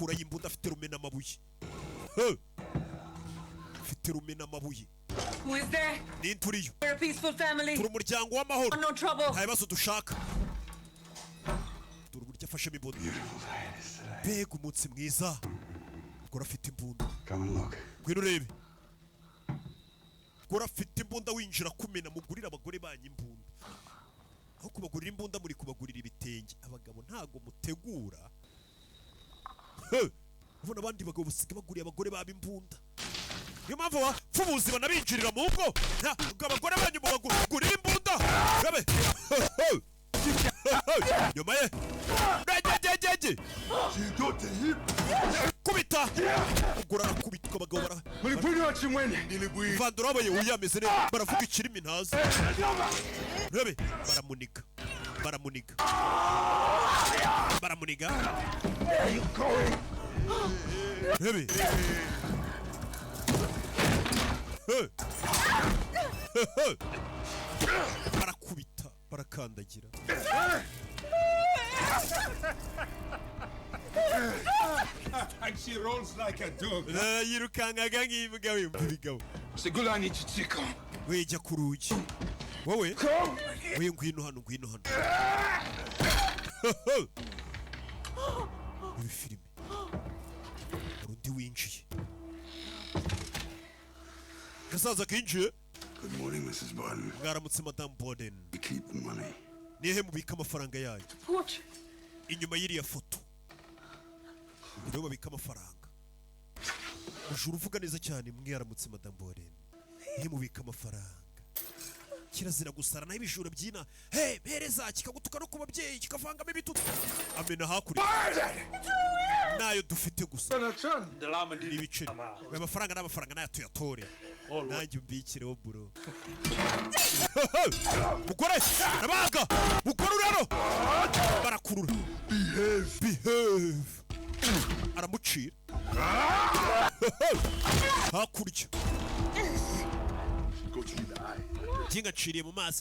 akura imbunda afite rumena amabuye afite rumena amabuye Who is there? Ninturiyo We're a peaceful family. turi umuryango w'amahoro No trouble. nta bibazo dushaka dore uburyo afashemo imbunda mbega umunsi mwiza gora afite imbunda ngwino urebe gora afite imbunda winjira kumena mugurira abagore banyu imbunda aho kubagurira imbunda muri kubagurira ibitenge abagabo ntago mutegura ubona abandi bagabo basiga baguriye abagore babo imbunda niyo mpamvu abapfubuzi banabinjirira mu ngo ntabwo abagore banyu mubagurira imbunda gabe nyuma ye gege kubita ugura arakubitwa abagabo bara vandura abaye uyameze neza baravuga ikirimi ntazi rebe baramuniga rebe barakubita barakandagira And she rolls like a dog. yirukankaga nk'imbwa w'ibigabo Segulani Chichiko. wejya ku rugi wowe ngwino hano ibi filime urundi winjiye gasaza kinjiye Good morning, Mrs. Borden. mwaramutse Madame Borden We keep the money. nihe mubika amafaranga yayo What? inyuma y'iriya foto niho babika amafaranga ujuru uvuga neza cyane mwaramutse Madame Borden nihe mubika amafaranga kirazira gusara naho ibijura byina mpereza kikagutuka no ku babyeyi kikavangamo ibitutu amena hakurya nayo dufite gusa ibiceri amafaranga n'amafaranga nayo tuyatore nanjye umbikireho buro mugore nabaga mugore urero barakurura behave aramucira hakurya tingaciriye mu maso